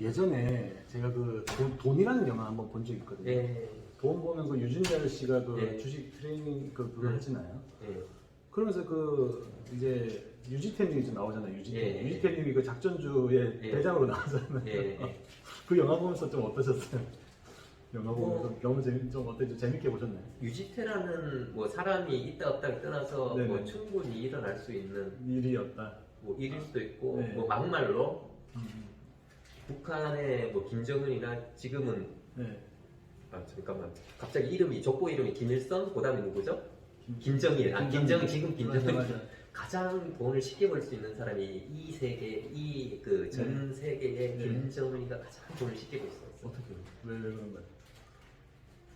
예전에 제가 그 돈이라는 영화 한번 본 적 있거든요. 예. 돈 보면 그 유준열 씨가 그 예. 주식 트레이닝 그거 하잖아요. 예. 그러면서 그 이제 유지태님이 좀 나오잖아요. 예. 유지태님이 그 작전주의 예. 대장으로 나오잖아요. 예. 그 영화 보면서 좀 어떠셨어요? 영화 뭐, 보면서 너무 좀 어땠죠? 재밌게 보셨나요? 유지태라는 뭐 사람이 있다 없다를 떠나서 네네. 뭐 충분히 일어날 수 있는 일이었다. 뭐 일일 수도 있고 네. 뭐 막말로 북한의 뭐 김정은이나 지금은 네. 아 잠깐만 갑자기 이름이 족보 이름이 김일성 그다음에 누구죠? 김정일 김정은 지금 김정은 맞아. 가장 돈을 쉽게 벌 수 있는 사람이 이 세계 이 그 전 세계의 네. 김정은이가 가장 돈을 쉽게 벌 수 있어. 어떻게? 왜 그런 거야?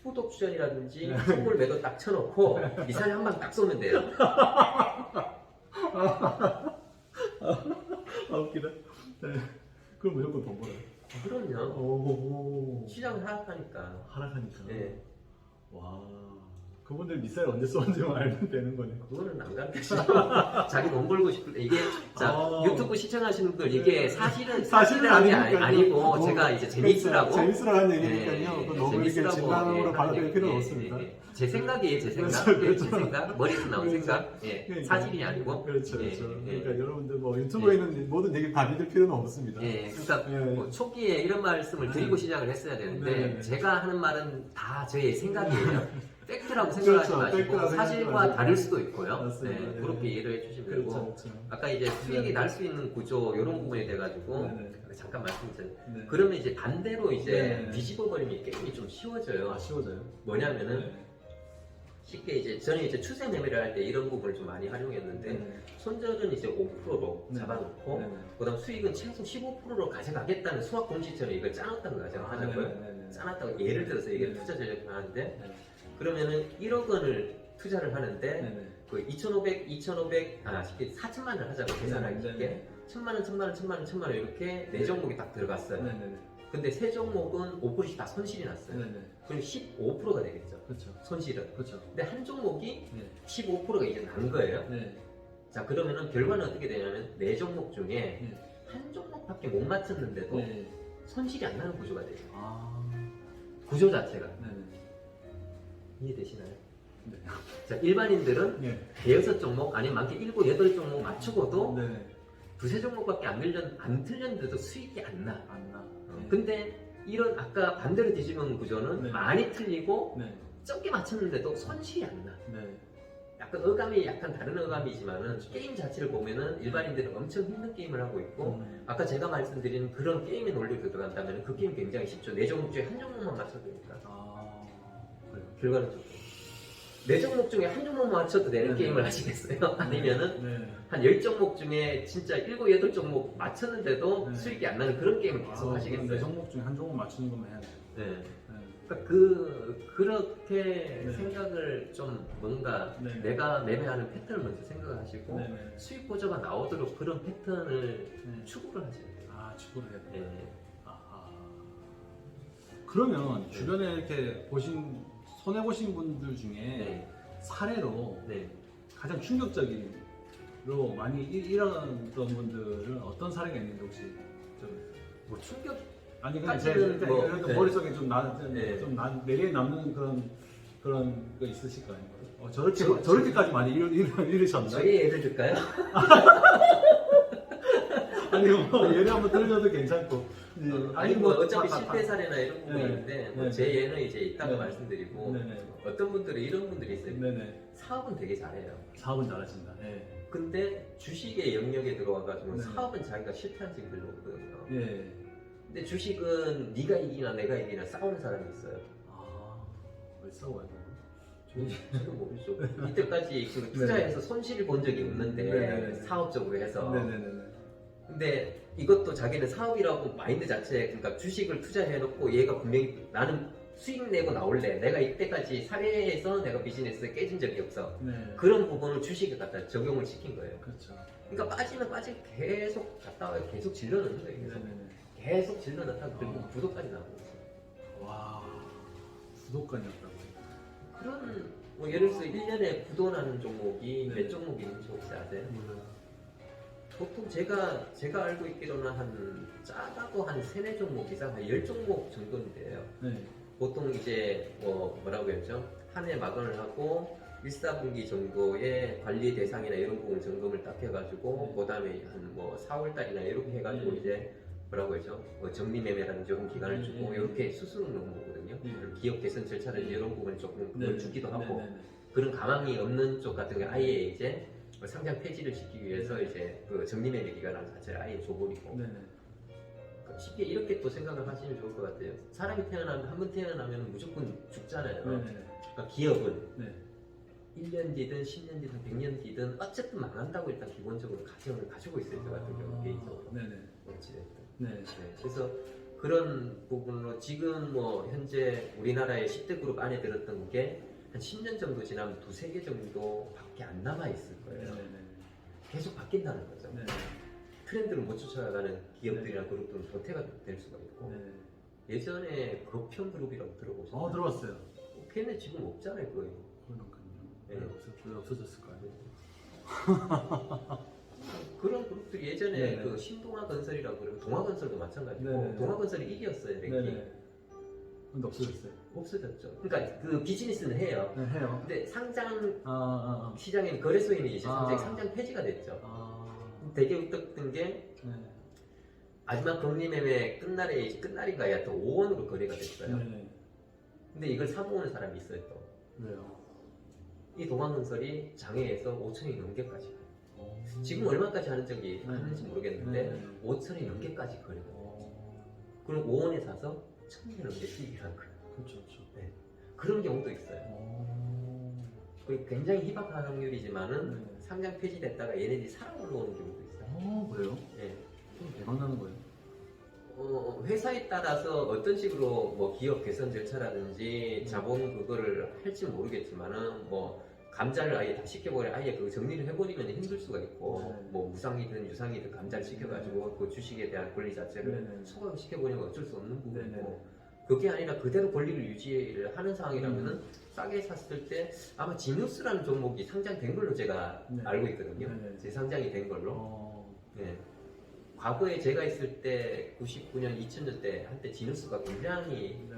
후독 추전이라든지 네. 선물 매도 딱 쳐놓고 미사일 한 방 딱 쏘면 돼요. 아 웃기다. 네. 그럼 무조건 돈 벌어요. 그럼요. 오. 시장을 하락하니까. 하락하니까. 네. 와. 그분들 미사일 언제 쏘는지만 알면 되는 거네. 그거는 안 가르치죠. 자기 돈 벌고 싶을 때 이게 자 아. 유튜브 시청하시는 분들 이게 사실은 사실은 하는 게 아니니까요. 아니고 제가 이제 재미있으라고 재밌으라고 하는 얘기니까요. 네, 그거 너무 이렇게 재밌으라고, 진담으로 예, 받아들일 예, 필요는 예, 없습니다. 예, 예. 제 생각이에요, 제 생각. 그렇죠, 예, 그렇죠. 제 생각. 머리에서 나온 그렇죠. 생각. 예, 그러니까. 사실이 아니고. 그렇죠, 예, 그렇죠. 예, 그러니까 여러분들 뭐 유튜브에 있는 모든 얘기 다 믿을 필요는 없습니다. 예, 그러니까 예. 뭐 초기에 이런 말씀을 드리고 시작을 했어야 되는데 네, 네. 제가 하는 말은 다 저의 생각이에요. 팩트라고 생각하지 그렇죠, 마시고 팩트라고 사실과 생각하지 다를 수도 있고요. 맞습니다. 네, 네. 그렇게 이해를 해주시면 되고 그렇죠, 그렇죠. 아까 이제 수익이 네. 날 수 있는 구조 이런 부분에 대해 가지고 네, 네. 잠깐 말씀드렸어요. 네. 그러면 이제 반대로 이제 네. 뒤집어 버리면 게임이 좀 쉬워져요. 쉬워져요. 뭐냐면은 네. 쉽게 이제 저는 이제 추세 매매를 할 때 이런 부분을 좀 많이 활용했는데 네. 손절은 이제 5%로 네. 잡아놓고 네, 네. 그다음 수익은 최소 15%로 가져가겠다는 수학 공식처럼 이걸 짜놨다는 거 가져가자고요. 네, 네, 네. 짜놨다고 예를 들어서 이게 네. 투자 전략을 하는데 네. 그러면은 1억 원을 투자를 하는데 네, 네. 그 2,500 쉽게 4천만 원을 하자고 계산하기 네, 네, 쉽게 네. 1,000만 원, 1,000만 원, 1,000만 원, 1,000만 원 이렇게 네 종목이 딱 들어갔어요. 네, 네, 네. 근데 세 종목은 5%씩 다 손실이 났어요. 네, 네. 그럼 15%가 되겠죠. 그렇죠. 손실은. 그렇죠. 근데 한 종목이 네. 15%가 이제 난 거예요. 네. 자 그러면은 결과는 어떻게 되냐면 네 종목 중에 네. 한 종목밖에 못 맞췄는데도 네. 손실이 안 나는 구조가 돼요. 아. 구조 자체가 네, 네. 이해되시나요? 네. 자 일반인들은 네. 대여섯 종목 아니면 많게 7, 8종목 맞추고도 네. 네. 두세 종목밖에 안 틀렸는데도 수익이 안 나. 안 나. 네. 근데 이런 아까 반대로 뒤집은 구조는 네. 많이 틀리고 네. 적게 맞췄는데도 손실이 안 나. 네. 약간 어감이 약간 다른 어감이지만은 게임 자체를 보면은 일반인들은 엄청 힘든 게임을 하고 있고 아까 제가 말씀드린 그런 게임의 논리로 들어간다면 그 게임 굉장히 쉽죠. 네 종목 중에 한 종목만 맞춰도 되니까 아. 그래요. 결과는 좋고 네 종목 중에 한 종목만 맞춰도 되는 네. 게임을 하시겠어요? 아니면은 네. 한 10종목 중에 진짜 7, 8종목 맞췄는데도 네. 수익이 안 나는 그런 게임을 계속 네 하시겠어요? 종목 중에 한 종목 맞추는 것만 해야 돼요. 네. 네. 그러니까 그렇게 네. 생각을 좀 뭔가 네. 내가 매매하는 패턴을 먼저 생각하시고 네. 네. 수익 보조가 나오도록 그런 패턴을 네. 추구를 하셔야 돼요. 아, 축구를 해야 돼요. 네. 아하. 그러면 네. 주변에 이렇게 손해 보신 분들 중에 네. 사례로 네. 가장 충격적으로 많이 잃었던 분들은 어떤 사례가 있는지 혹시 좀 뭐 충격 아니 그냥 사실은 제 뭐, 그래도 네. 머릿속에 네. 내리에 남는 그런 거 있으실 거 아니에요? 저- 저렇게까지 많이 잃으셨나? 저희 예를 들까요? 아니 뭐 예를 한번 들려도 괜찮고. 아니 뭐 어차피 다- 실패 사례나 이런 부분이 네. 있는데 뭐 네. 제 예는 이제 이따가 네. 말씀드리고 네네. 어떤 분들은 이런 분들이 있어요. 네네. 사업은 되게 잘해요. 사업은 잘하신다. 네. 근데 주식의 영역에 들어와가지고 네. 사업은 자기가 실패한 적이 별로 없거든요. 예. 근데 주식은 네가 이기나 내가 이기나 싸우는 사람이 있어요. 아, 왜 싸워야 되나? 저도 모르죠. 이때까지 그 투자해서 손실을 본 적이 없는데 네네네. 사업적으로 해서. 네네네. 근데 이것도 자기는 사업이라고 마인드 자체, 그러니까 주식을 투자해놓고 얘가 분명히 나는 수익 내고 나올래. 내가 이때까지 사회에서 내가 비즈니스에 깨진 적이 없어. 네. 그런 부분을 주식에 갖다 적용을 시킨 거예요. 그렇죠. 그러니까 빠지면 계속 갔다 와요. 계속 질러 넣는 거예요. 계속, 네네네. 계속 질러 넣다가 그리고 부도까지 나오는 거죠. 와, 구독관이었다고. 그런 뭐 예를 들어서 1년에 부도나는 종목이 네. 몇 종목이 있는지 혹시 아세요? 몰라요. 보통 제가 알고 있기로는 한 작아도 한 3-4종목 이상, 한 10종목 정도는 돼요. 네. 보통 이제 뭐라고 했죠? 한 해 마감을 하고 1, 4분기 정도의 관리 대상이나 이런 부분 점검을 딱 해가지고 그다음에 한 뭐 4월 달이나 이렇게 해가지고 이제 뭐라고 했죠? 정리 매매라든지 조금 기간을 주고 이렇게 수수료 넣는 거거든요. 기업 개선 절차를 이런 부분을 조금 그걸 주기도 하고 그런 가망이 없는 쪽 같은 경우 아예 이제 상장 폐지를 시키기 위해서 이제 그 정리 매매 기간을 자체를 아예 줘버리고 쉽게 이렇게 또 생각을 하시면 좋을 것 같아요. 사람이 한 번 태어나면 무조건 죽잖아요. 그러니까 기업은 1년 뒤든 10년 뒤든 100년 뒤든 어쨌든 망한다고 일단 기본적으로 가정을 가지고 있어요. 저 같은 경우 개인적으로. 어찌됐든. 네. 그래서 그런 부분으로 지금 뭐 현재 우리나라의 10대 그룹 안에 들었던 게 한 10년 정도 지나면 2-3개 정도밖에 안 남아 있을 거예요. 계속 바뀐다는 거죠. 트렌드를 못 쫓아가는 기업들이나 그룹들은 도태가 될 수가 있고 예전에 거평 그룹이라고 들어보셨나요? 들어봤어요. 걔네 지금 없잖아요 거의. 그러니까요. 왜 없어졌을까요? 그런 그룹들이 예전에 네네. 그 신동아건설이라고 그러고 동아건설도 마찬가지고 네네. 동아건설이 1위였어요 랭킹. 근데 없어졌어요. 없어졌죠. 그러니까 그 비즈니스는 해요. 네, 해요. 근데 상장 아. 시장에 거래소에는 이제 아. 상장 폐지가 됐죠. 아. 되게 웃겼던 게 마지막 금리매매 끝날인가 하여튼 5원으로 거래가 됐어요. 근데 이걸 사모으는 사람이 있어요 또. 왜요? 이 동아건설이 장외에서 5천이 넘게까지 가요. 지금 얼마까지 하는지 모르겠는데 5천이 넘게까지 거래가 돼요. 그럼 5원에 사서 1,000개 넘게 수익이라는 거예요. 그렇죠. 네. 그런 경우도 있어요. 그리고 굉장히 희박한 확률이지만은 상장 폐지됐다가 얘네들이 살아 올라오는 경우도 있어요. 그래요? 네. 좀 대박 나는 거예요. 회사에 따라서 어떤 식으로 뭐 기업 개선 절차라든지 자본 그거를 할지 모르겠지만은 뭐 감자를 아예 다 시켜버려 아예 그 정리를 해버리면 힘들 수가 있고 뭐 무상이든 유상이든 감자를 시켜가지고 그 주식에 대한 권리 자체를 소각을 시켜버리면 어쩔 수 없는 부분이고 그게 아니라 그대로 권리를 유지를 하는 상황이라면은 싸게 샀을 때 아마 지누스라는 종목이 상장된 걸로 제가 알고 있거든요. 재상장이 된 걸로. 네. 과거에 제가 있을 때 99년, 2000년대 한때 지누스가 굉장히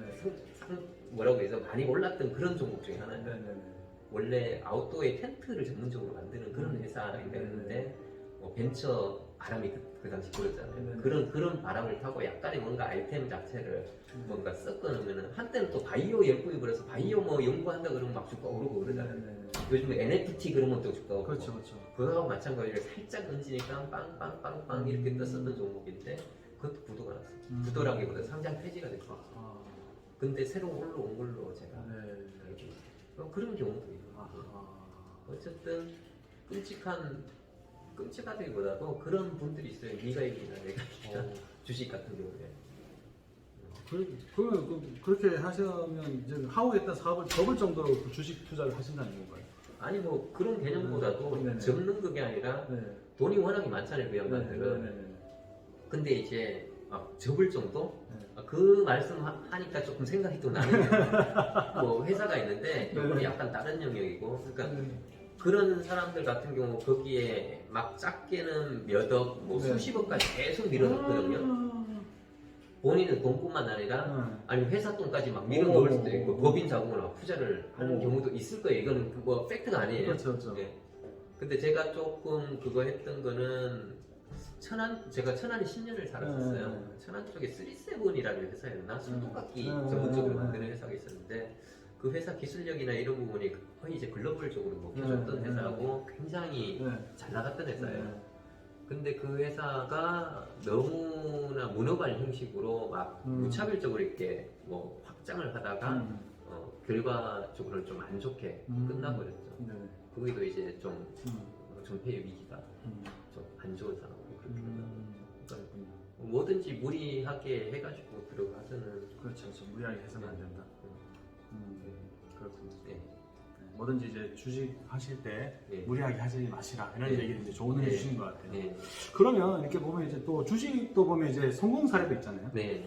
뭐라고 해서 많이 올랐던 그런 종목 중에 하나예요. 원래 아웃도어의 텐트를 전문적으로 만드는 그런 회사인가 했는데 뭐 벤처 바람이 그 당시 불었잖아요. 그런 바람을 타고 약간의 뭔가 아이템 자체를 뭔가 섞어 놓으면은 한때는 또 바이오 열풍이 불어서 바이오 뭐 연구한다 그러면 막 주가 오르고 그러잖아요. 요즘 NFT 그런 것도 주가 오르고. 그렇죠. 그거하고 마찬가지로 살짝 던지니까 빵빵빵빵 이렇게 떴었던 종목인데 그것도 부도가 났어요. 부도라기보다 상장 폐지가 됐어요. 근데 새로 올라온 걸로 제가 알고 있어요. 그런 경우도 있고. 어쨌든 끔찍하다기보다도 그런 분들이 있어요. 네가 이기나 내가 이기나 주식 같은 경우에. 그러면 그렇게 하시면 이제 하고 있던 사업을 접을 정도로 그 주식 투자를 하신다는 건가요? 아니 뭐 그런 개념보다도 접는 그게 아니라 돈이 워낙에 많잖아요 그 양반들은. 근데 이제 접을 정도? 그 말씀 하니까 조금 생각이 또 나는 뭐 회사가 있는데 이거는 약간 다른 영역이고 그러니까 그런 사람들 같은 경우 거기에 막 작게는 몇억 뭐 수십억까지 계속 밀어넣거든요. 본인은 돈뿐만 아니라 아니면 회사 돈까지 막 밀어 넣을 수도 있고 법인 자금을 막 투자를 하는 경우도 있을 거예요. 이거는 뭐 팩트가 아니에요. 그렇죠. 네. 근데 제가 조금 그거 했던 거는 제가 천안에 10년을 살았었어요. 천안 쪽에 37이라는 회사였나? 손톱깎이 전문적으로 만드는 회사가 있었는데 그 회사 기술력이나 이런 부분이 거의 이제 글로벌적으로 먹혀줬던 회사하고 굉장히 잘 나갔던 회사예요. 근데 그 회사가 너무나 문어발 형식으로 막 무차별적으로 이렇게 뭐 확장을 하다가 결과적으로는 좀 안 좋게 끝나버렸죠. 거기도 이제 좀 존폐의 위기다. 좀 안 좋은 상황으로 그렇게 그러니까 뭐든지 무리하게 해가지고 들어가서는 그렇죠. 무리하게 해서는 안 된다. 그렇군요. 네. 뭐든지 이제 주식 하실 때 네. 무리하게 하지 마시라 이런 얘기를 이제 조언을 해주시는 것 같아요. 네. 그러면 이렇게 보면 이제 또 주식도 보면 이제 성공 사례도 있잖아요. 네.